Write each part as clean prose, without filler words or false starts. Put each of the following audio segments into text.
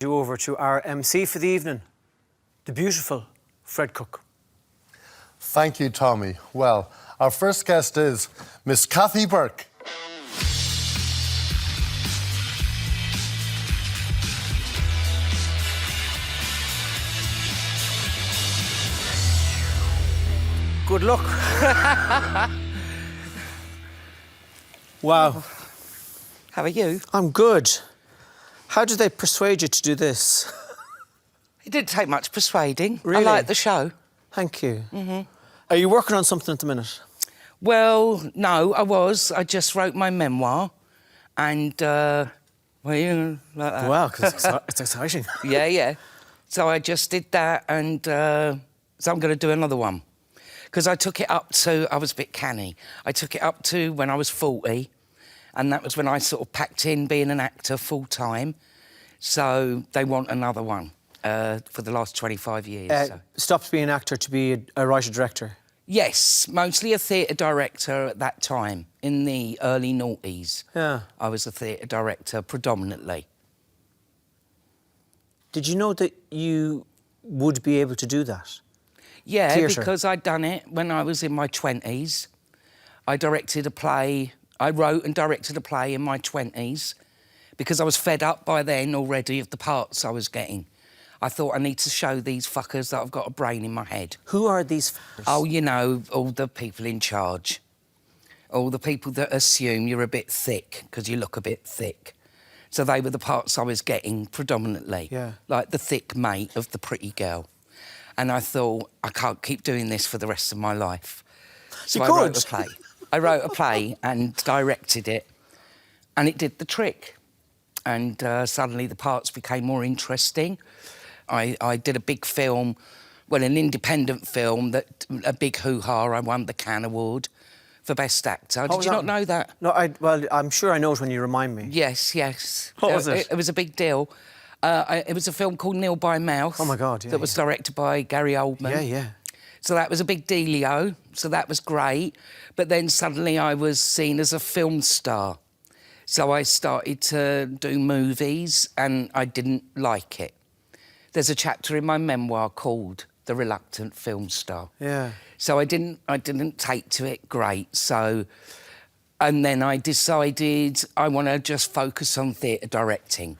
You over to our MC for the evening, the beautiful Fred Cook. Thank you, Tommy. Well, our first guest is Miss Kathy Burke. Good luck. Wow. How are you? I'm good. How did they persuade you to do this? It didn't take much persuading. Really? I like the show. Thank you. Are you working on something at the minute? Well, no, I was. I just wrote my memoir and, well, you like that. Wow, because it's exciting. Yeah. So I just did that and so I'm going to do another one. Because I took it up to, I was a bit canny, I took it up to when I was 40 and that was when I sort of packed in being an actor full-time. So they want another one for the last 25 years. So. Stopped being an actor to be a writer-director? Yes, mostly a theatre director at that time, in the early noughties. Yeah. I was a theatre director predominantly. Did you know that you would be able to do that? Yeah, Theatre. because I'd done it when I was in my 20s. I directed a play, I wrote and directed a play in my 20s because I was fed up by then already of the parts I was getting. I thought I need to show these fuckers that I've got a brain in my head. Who are these fuckers? Oh, you know, all the people in charge. All the people that assume you're a bit thick because you look a bit thick. So they were the parts I was getting predominantly. Yeah. Like the thick mate of the pretty girl. And I thought, I can't keep doing this for the rest of my life. So You I could. wrote a play. I wrote a play and directed it, and it did the trick. And suddenly the parts became more interesting. I did a big film, well, an independent film, that a big hoo-ha. I won the Cannes Award for Best Actor. Did you not know that? No, well, I'm sure I know it when you remind me. Yes. What was it? It was a big deal. It was a film called Nil by Mouth. Oh, my God, yeah. That was directed by Gary Oldman. Yeah. So that was a big dealio, so that was great. But then suddenly I was seen as a film star. So I started to do movies and I didn't like it. There's a chapter in my memoir called The Reluctant Film Star. Yeah. So I didn't take to it great, so... And then I decided I want to just focus on theatre directing.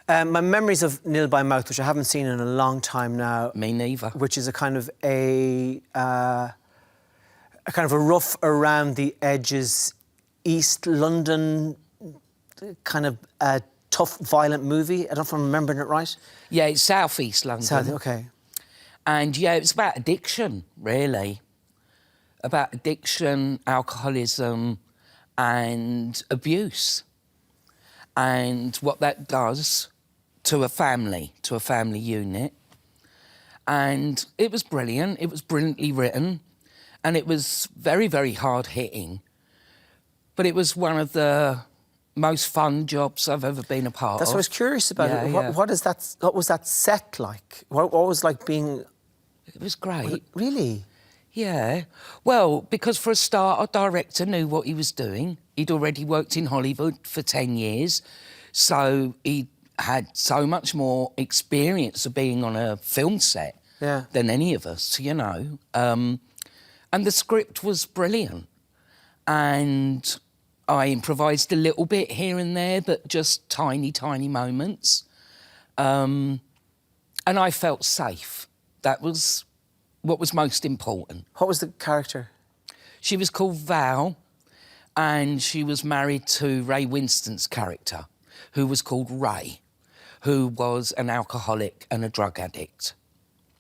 My memories of Nil by Mouth, which I haven't seen in a long time now. Me neither. Which is a kind of a rough around the edges East London kind of tough, violent movie. I don't know if I'm remembering it right. Yeah, it's South East London. Okay. And yeah, it's about addiction, really. About addiction, alcoholism and abuse. And what that does to a family unit. And it was brilliant. It was brilliantly written. And it was very, very hard-hitting. But it was one of the most fun jobs I've ever been a part of. That's what I was curious about. Yeah. What was that set like? What was like being... It was great. Really? Yeah. Well, because for a start, our director knew what he was doing. He'd already worked in Hollywood for 10 years, so he had so much more experience of being on a film set than any of us, you know. And the script was brilliant. And I improvised a little bit here and there, but just tiny, tiny moments. And I felt safe. That was what was most important. What was the character? She was called Val, and she was married to Ray Winston's character, who was called Ray, who was an alcoholic and a drug addict,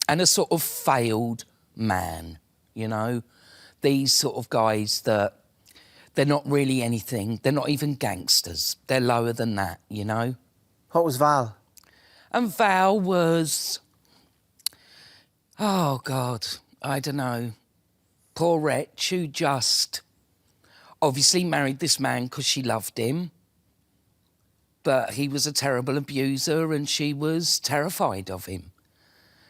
and a sort of failed man, you know? These sort of guys that they're not really anything, they're not even gangsters, they're lower than that, you know? What was Val? And Val was... Oh, God, I don't know. Poor wretch who just obviously married this man because she loved him, but he was a terrible abuser and she was terrified of him.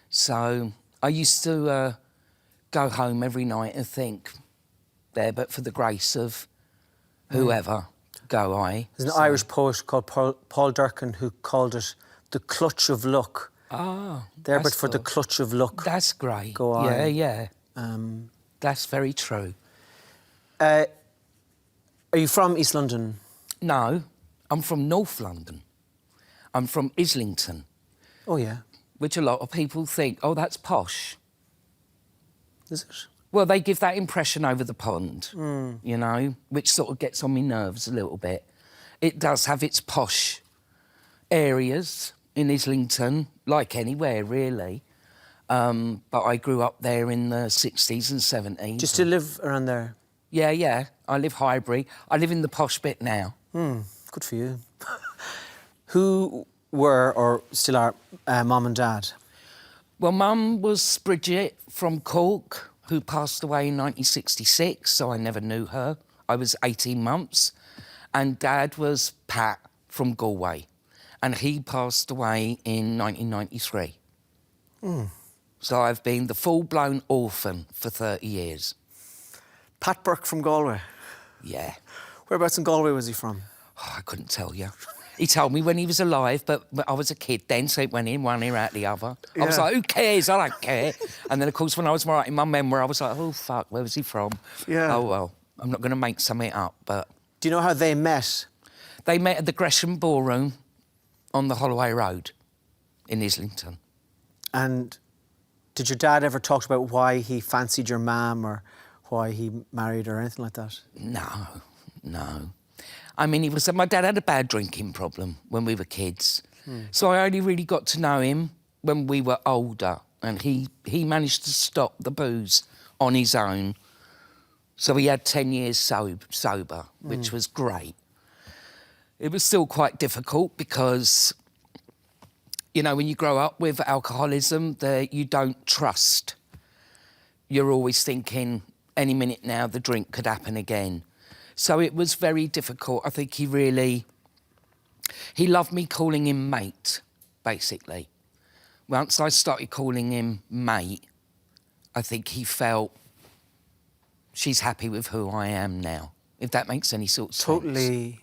So I used to go home every night and think, there but for the grace of whoever. go I. There's an Irish poet called Paul Durcan who called it the clutch of luck. Ah, There, but that's for the good. clutch of luck. That's great. Go Yeah, I. yeah. Um, That's very true. are you from East London? No, I'm from North London. I'm from Islington, Oh, yeah. which a lot of people think, oh, that's posh. Is it? Well, they give that impression over the pond, you know, which sort of gets on my nerves a little bit. It does have its posh areas in Islington, like anywhere, really. But I grew up there in the 60s and 70s. Do you still live around there? Yeah, yeah. I live Highbury. I live in the posh bit now. Good for you. Who were, or still are, Mum and Dad? Well, Mum was Bridget from Cork, who passed away in 1966, so I never knew her. I was 18 months. And Dad was Pat from Galway, and he passed away in 1993. So I've been the full-blown orphan for 30 years. Pat Burke from Galway. Yeah. Whereabouts in Galway was he from? Oh, I couldn't tell you. He told me when he was alive, but I was a kid then, so it went in one ear out the other. I was Yeah. like, who cares? I don't care. And then, of course, when I was writing my memoir, I was like, oh, fuck, where was he from? Yeah. Oh, well, I'm not going to make something up, but... Do you know how they met? They met at the Gresham Ballroom on the Holloway Road in Islington. And did your dad ever talk about why he fancied your mum or why he married her or anything like that? No. I mean, my dad had a bad drinking problem when we were kids. So I only really got to know him when we were older. And he managed to stop the booze on his own. So he had 10 years sober, which was great. It was still quite difficult because, you know, when you grow up with alcoholism, you don't trust. You're always thinking, any minute now, the drink could happen again. So it was very difficult. I think he loved me calling him mate, basically. Once I started calling him mate, I think he felt, she's happy with who I am now, if that makes any sort of sense. Totally.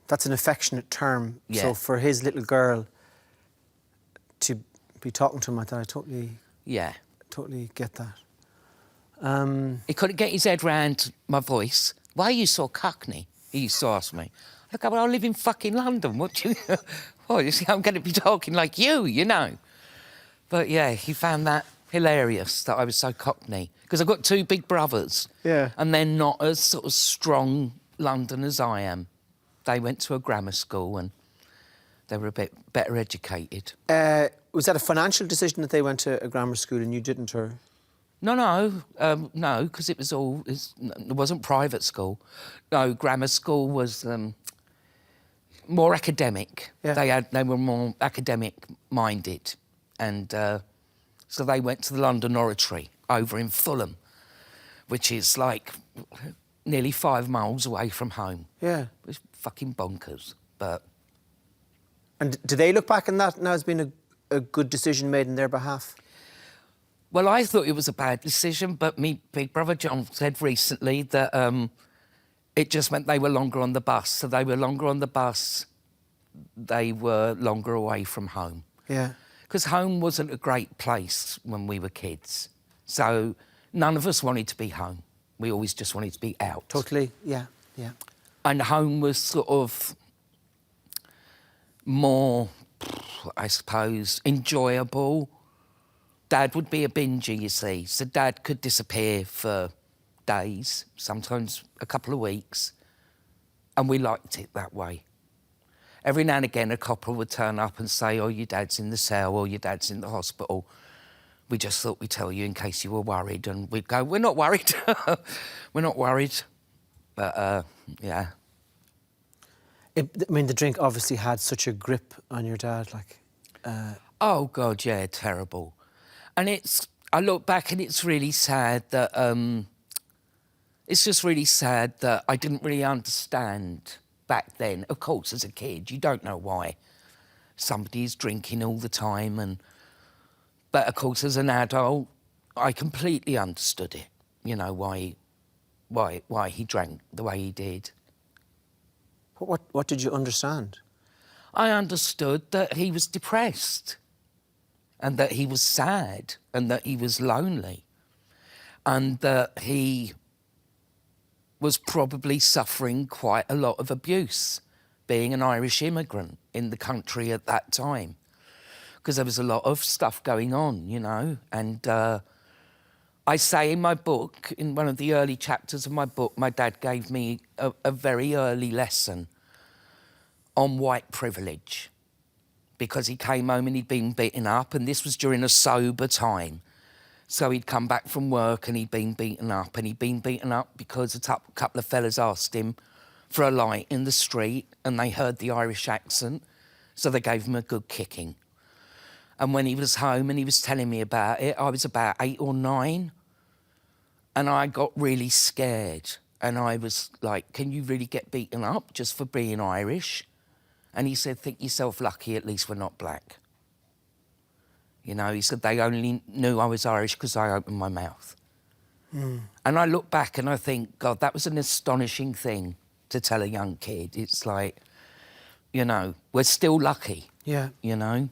That's an affectionate term. Yeah. So for his little girl to be talking to him like that, I totally get that. He couldn't get his head round my voice. Why are you so cockney? He used to ask me. I go, well, I live in fucking London. What do you... Well, you see, I'm going to be talking like you know. But, yeah, he found that hilarious, that I was so cockney. Because I've got two big brothers. Yeah. And they're not as sort of strong London as I am. They went to a grammar school and they were a bit better educated. Was that a financial decision that they went to a grammar school and you didn't, or...? No, because it wasn't private school. No, grammar school was more academic. Yeah. They were more academic minded, and so they went to the London Oratory over in Fulham, which is like nearly 5 miles away from home. Yeah. It was fucking bonkers, but... And do they look back on that now as being a good decision made in their behalf? Well, I thought it was a bad decision, but me big brother John said recently that it just meant they were longer on the bus. So they were longer on the bus, they were longer away from home. Yeah. Because home wasn't a great place when we were kids. So none of us wanted to be home. We always just wanted to be out. Totally, yeah. And home was sort of more, I suppose, enjoyable. Dad would be a binger, you see, so Dad could disappear for days, sometimes a couple of weeks, and we liked it that way. Every now and again, a copper would turn up and say, oh, your dad's in the cell or your dad's in the hospital. We just thought we'd tell you in case you were worried, and we'd go, we're not worried. We're not worried. But, yeah. I mean, the drink obviously had such a grip on your dad, like... Oh, God, yeah, terrible. And I look back and it's really sad that, it's just really sad that I didn't really understand back then. Of course, as a kid, you don't know why somebody's drinking all the time. But, of course, as an adult, I completely understood it, you know, why he drank the way he did. What did you understand? I understood that he was depressed and that he was sad and that he was lonely and that he was probably suffering quite a lot of abuse being an Irish immigrant in the country at that time, because there was a lot of stuff going on, you know. And I say in my book, in one of the early chapters of my book, my dad gave me a very early lesson on white privilege, because he came home and he'd been beaten up, and this was during a sober time. So he'd come back from work and he'd been beaten up, and he'd been beaten up because a couple of fellas asked him for a light in the street and they heard the Irish accent, so they gave him a good kicking. And when he was home and he was telling me about it, I was about 8 or 9, and I got really scared. And I was like, can you really get beaten up just for being Irish? And he said, think yourself lucky, at least we're not black. You know, he said they only knew I was Irish because I opened my mouth. And I look back and I think, God, that was an astonishing thing to tell a young kid. It's like, you know, we're still lucky. Yeah. You know?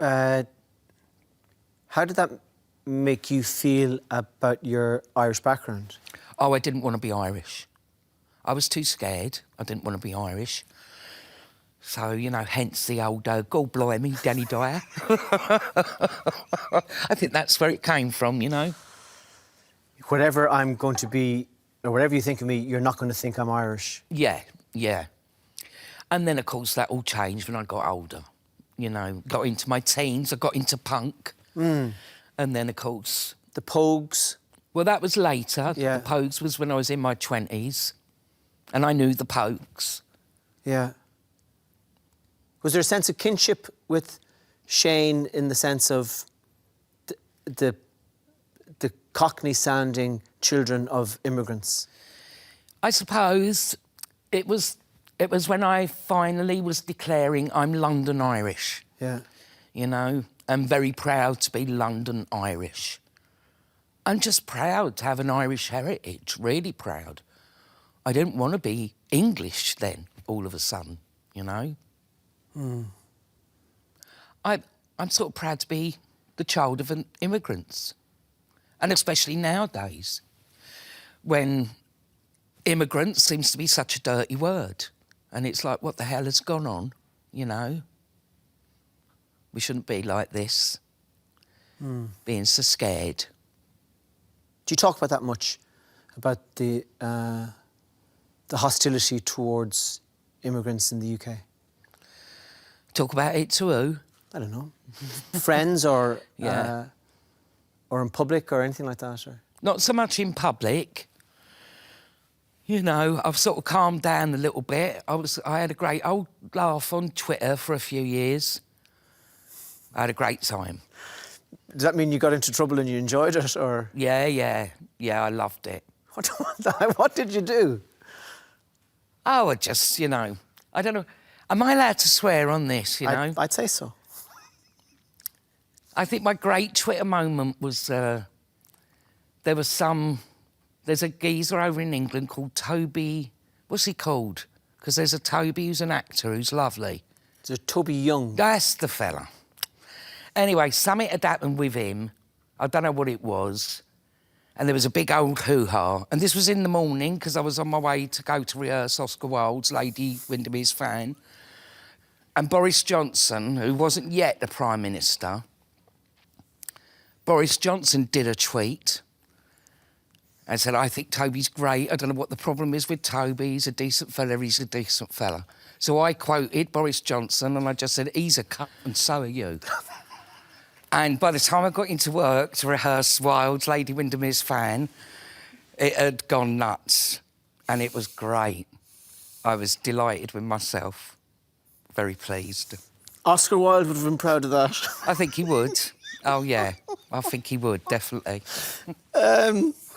How did that make you feel about your Irish background? Oh, I didn't want to be Irish. I was too scared. I didn't want to be Irish. So, you know, hence the old, God blimey, Danny Dyer. I think that's where it came from, you know. Whatever I'm going to be, or whatever you think of me, you're not going to think I'm Irish. Yeah, yeah. And then, of course, that all changed when I got older. You know, got into my teens, I got into punk. And then, of course... The Pogues. Well, that was later. Yeah. The Pogues was when I was in my 20s. And I knew the Pogues. Yeah. Was there a sense of kinship with Shane in the sense of the Cockney-sounding children of immigrants? I suppose it was when I finally was declaring I'm London Irish. Yeah. You know, I'm very proud to be London Irish. I'm just proud to have an Irish heritage, really proud. I didn't want to be English then, all of a sudden, you know. I'm sort of proud to be the child of immigrants. And especially nowadays, when immigrant seems to be such a dirty word. And it's like, what the hell has gone on, you know? We shouldn't be like this, being so scared. Do you talk about that much, about the hostility towards immigrants in the UK? Talk about it to who? I don't know. Friends or Yeah. or in public or anything like that? Or? Not so much in public. You know, I've sort of calmed down a little bit. I had a great old laugh on Twitter for a few years. I had a great time. Does that mean you got into trouble and you enjoyed it, or...? Yeah, I loved it. What did you do? Oh, I just, you know, I don't know. Am I allowed to swear on this, you know? I'd say so. I think my great Twitter moment was there's a geezer over in England called Toby, what's he called? Because there's a Toby who's an actor who's lovely. There's Toby Young. That's the fella. Anyway, something had happened with him. I don't know what it was. And there was a big old hoo-ha. And this was in the morning, because I was on my way to go to rehearse Oscar Wilde's Lady Windermere's Fan. And Boris Johnson, who wasn't yet the Prime Minister, Boris Johnson did a tweet and said, I think Toby's great. I don't know what the problem is with Toby. He's a decent fella, he's a decent fella. So I quoted Boris Johnson and I just said, he's a cunt and so are you. And by the time I got into work to rehearse Wilde's Lady Windermere's Fan, it had gone nuts. And it was great. I was delighted with myself. Very pleased. Oscar Wilde would have been proud of that. I think he would. Oh, yeah. I think he would, definitely. It's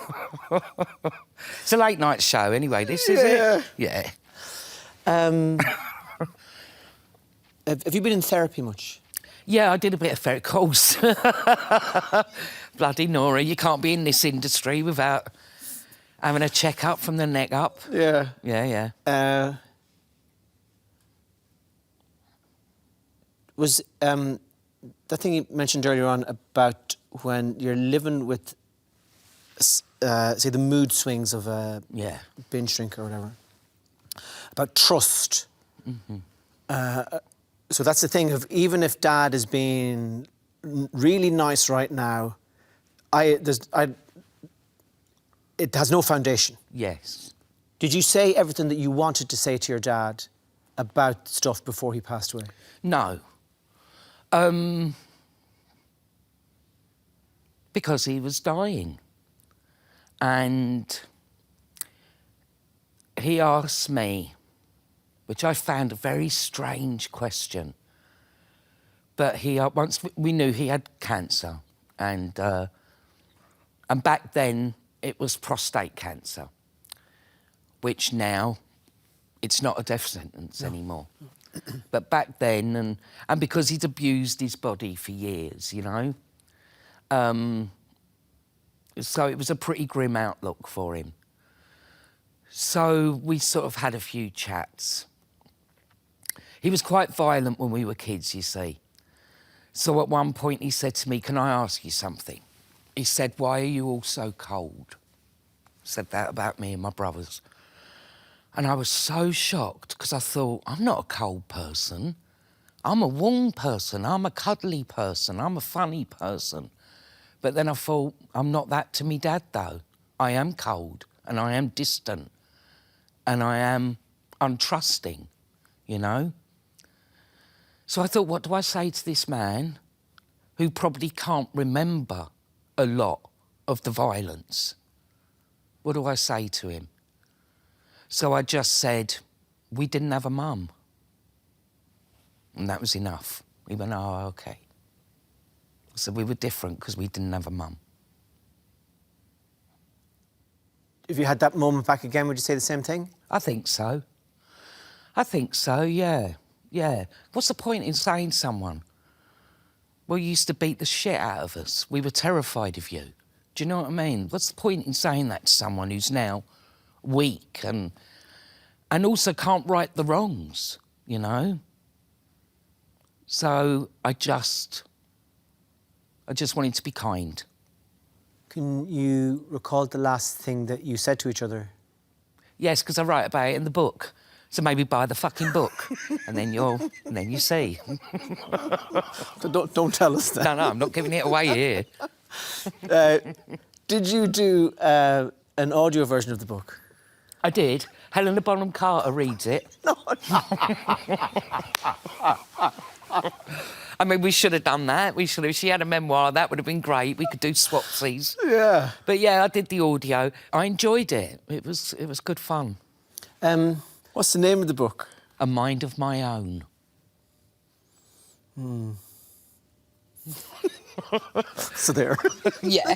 a late night show anyway, this, is it? Yeah. Have you been in therapy much? Yeah, I did a bit of therapy, of course. Bloody Nora, you can't be in this industry without having a check-up from the neck up. Yeah. Yeah. was that thing you mentioned earlier on about when you're living with, say, the mood swings of a binge drinker or whatever, about trust. So that's the thing of, even if Dad is being really nice right now, it has no foundation. Yes. Did you say everything that you wanted to say to your dad about stuff before he passed away? No. Because he was dying. And he asked me, which I found a very strange question, but once we knew he had cancer, and back then it was prostate cancer, which now it's not a death sentence anymore. But back then, and because he'd abused his body for years, you know, so it was a pretty grim outlook for him. So we sort of had a few chats. He was quite violent when we were kids, you see. So at one point he said to me, "Can I ask you something?" He said, "Why are you all so cold?" Said that about me and my brothers. And I was so shocked, because I thought, I'm not a cold person. I'm a warm person. I'm a cuddly person. I'm a funny person. But then I thought, I'm not that to me dad, though. I am cold, and I am distant, and I am untrusting, you know? So I thought, what do I say to this man who probably can't remember a lot of the violence? What do I say to him? So I just said, we didn't have a mum. And that was enough. He went, oh, OK. So we were different because we didn't have a mum. If you had that moment back again, would you say the same thing? I think so. I think so, yeah. Yeah. What's the point in saying to someone, well, you used to beat the shit out of us. We were terrified of you. Do you know what I mean? What's the point in saying that to someone who's now weak and also can't right the wrongs, you know? So I just wanted to be kind. Can you recall the last thing that you said to each other? Yes, because I write about it in the book. So maybe buy the fucking book, and then you see. Don't tell us that. No, I'm not giving it away here. Did you do an audio version of the book? I did. Helena Bonham Carter reads it. No. I mean, we should have done that. We should have. If she had a memoir, that would have been great. We could do swapsies. Yeah. But yeah, I did the audio. I enjoyed it. It was good fun. What's the name of the book? A Mind of My Own. So there. Yeah.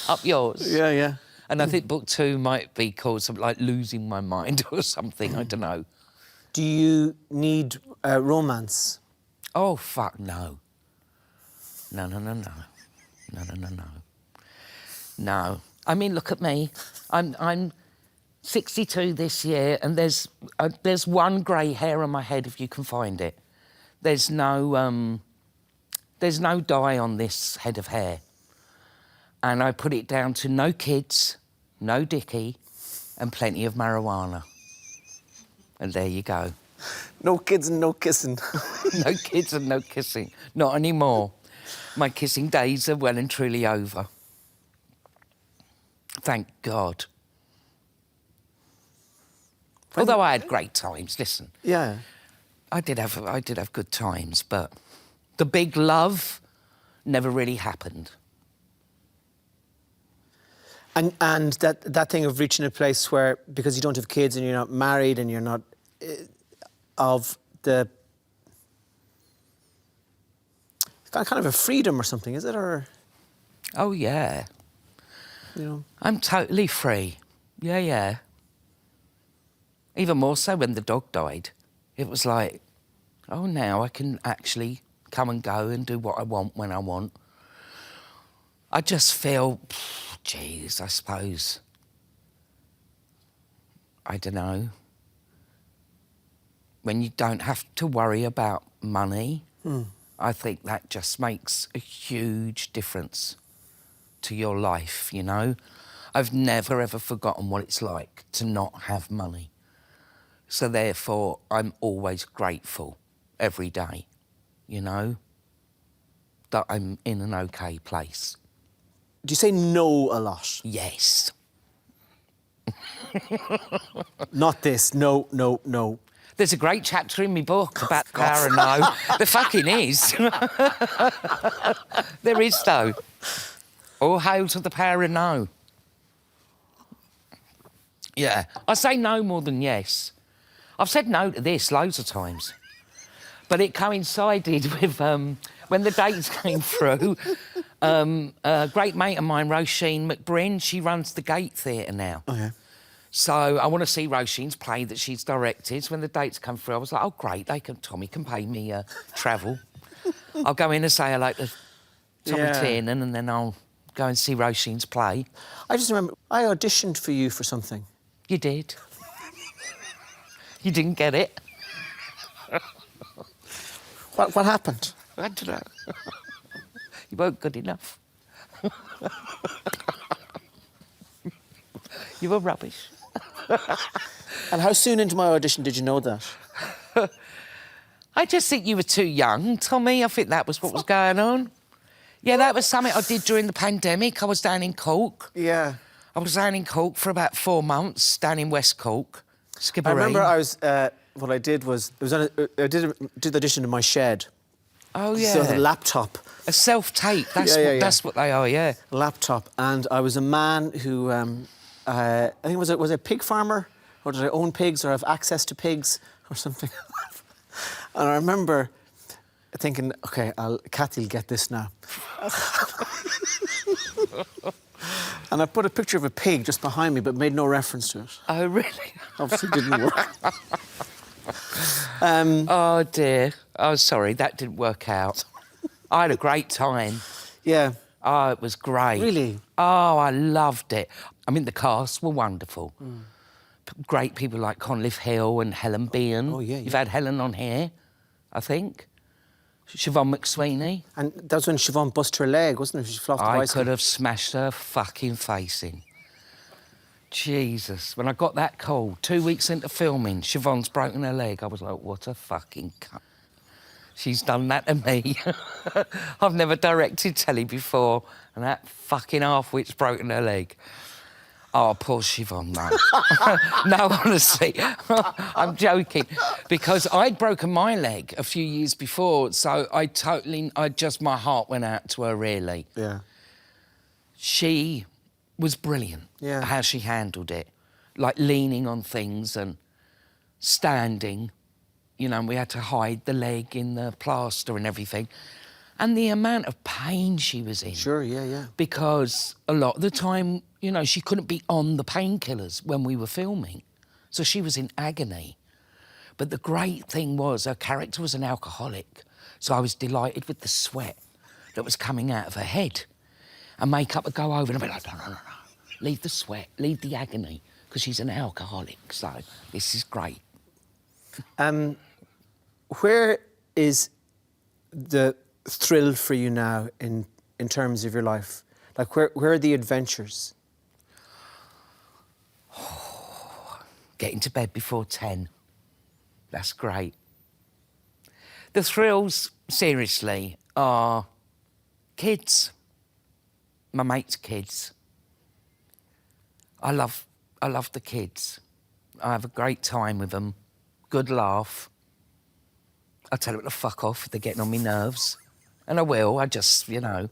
Up yours. Yeah, yeah. And I think book 2 might be called something like Losing My Mind or something. I don't know. Do you need romance? Oh, fuck, no. No. No. I mean, look at me. I'm 62 this year, and there's one grey hair on my head if you can find it. There's no dye on this head of hair. And I put it down to no kids, no dicky, and plenty of marijuana. And there you go. No kids and no kissing. No kids and no kissing. Not anymore. My kissing days are well and truly over. Thank God. Although I had great times, listen. Yeah. I did have good times, but the big love never really happened. And that thing of reaching a place where, because you don't have kids and you're not married and you're not of the kind of a freedom or something, is it? Or Oh, yeah. you know, I'm totally free. Yeah. Even more so when the dog died. It was like, oh, now I can actually come and go and do what I want when I want. I just feel, geez, I suppose, I don't know, when you don't have to worry about money I think that just makes a huge difference to your life, you know? I've never, ever forgotten what it's like to not have money. So therefore, I'm always grateful every day, you know, that I'm in an okay place. Do you say no a lot? Yes. Not this, no, no, no. There's a great chapter in my book about the power of no. There fucking is. There is, though. All hail to the power of no. Yeah, I say no more than yes. I've said no to this loads of times. But it coincided with when the dates came through. A great mate of mine, Roisin McBrien, she runs the Gate Theatre now. Okay. So I want to see Roisin's play that she's directed. So when the dates come through, I was like, oh, great, Tommy can pay me travel. I'll go in and say hello to Tommy Tiernan, and then I'll go and see Roisin's play. I just remember, I auditioned for you for something. You did. You didn't get it. What happened? I don't know. You weren't good enough. You were rubbish. And how soon into my audition did you know that? I just think you were too young, Tommy. I think that was what was going on. Yeah, that was something I did during the pandemic. I was down in Cork. Yeah. I was down in Cork for about 4 months, down in West Cork. Skibbereen. I remember I was, what I did was, I did the audition in my shed. Oh, yeah. So the laptop. A self-tape, that's what they are, yeah. Laptop. And I was a man who, I think was a pig farmer, or did I own pigs or have access to pigs or something? And I remember thinking, OK, Kathy will get this now. And I put a picture of a pig just behind me, but made no reference to it. Oh, really? Obviously didn't work. Oh, dear. Oh, sorry, that didn't work out. I had a great time. Yeah. Oh, it was great. Really? Oh, I loved it. I mean, the cast were wonderful. Great people like Conliffe Hill and Helen Behan. Oh, yeah, You've yeah. had Helen on here, I think. Siobhan McSweeney. And that was when Siobhan bust her leg, wasn't it? She fell off the I bicycle. could have smashed her fucking face in. Jesus. When I got that call, 2 weeks into filming, Siobhan's broken her leg, I was like, what a fucking cunt. She's done that to me. I've never directed telly before, and that fucking half-wit's broken her leg. Oh, poor Siobhan, no. No, honestly, I'm joking. Because I'd broken my leg a few years before, so my heart went out to her, really. Yeah. She was brilliant, Yeah. how she handled it. Like leaning on things and standing. You know, we had to hide the leg in the plaster and everything. And the amount of pain she was in. Sure, yeah. Because a lot of the time, you know, she couldn't be on the painkillers when we were filming. So she was in agony. But the great thing was her character was an alcoholic. So I was delighted with the sweat that was coming out of her head. And makeup would go over and I'd be like, no. Leave the sweat, leave the agony, because she's an alcoholic. So this is great. Where is the thrill for you now in terms of your life? Like, where are the adventures? Getting to bed before 10. That's great. The thrills, seriously, are kids. My mate's kids. I love the kids. I have a great time with them. Good laugh. I tell them to fuck off if they're getting on my nerves. And I will, I just, you know.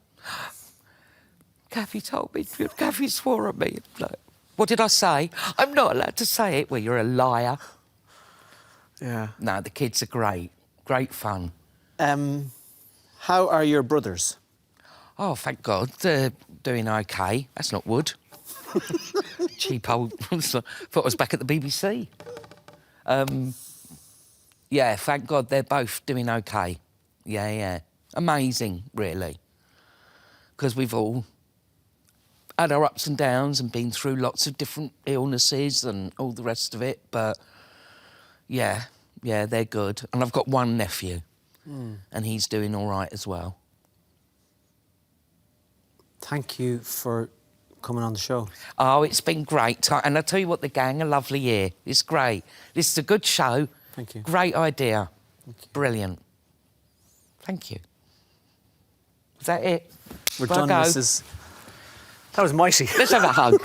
Kathy told me, Kathy swore at me. Like, what did I say? I'm not allowed to say it. Well, you're a liar. Yeah. No, the kids are great. Great fun. How are your brothers? Oh, thank God, they're doing OK. That's not wood. Cheap old... Thought I was back at the BBC. Yeah, thank God they're both doing OK. Yeah. Amazing, really. Because we've all had our ups and downs and been through lots of different illnesses and all the rest of it, but yeah, they're good. And I've got one nephew. and he's doing all right as well. Thank you for coming on the show. Oh, it's been great. And I tell you what, the gang are lovely here. It's great. This is a good show. Thank you. Great idea. Brilliant. Thank you. Is that it? We're Shall I done. go? That was mighty. Let's have a hug.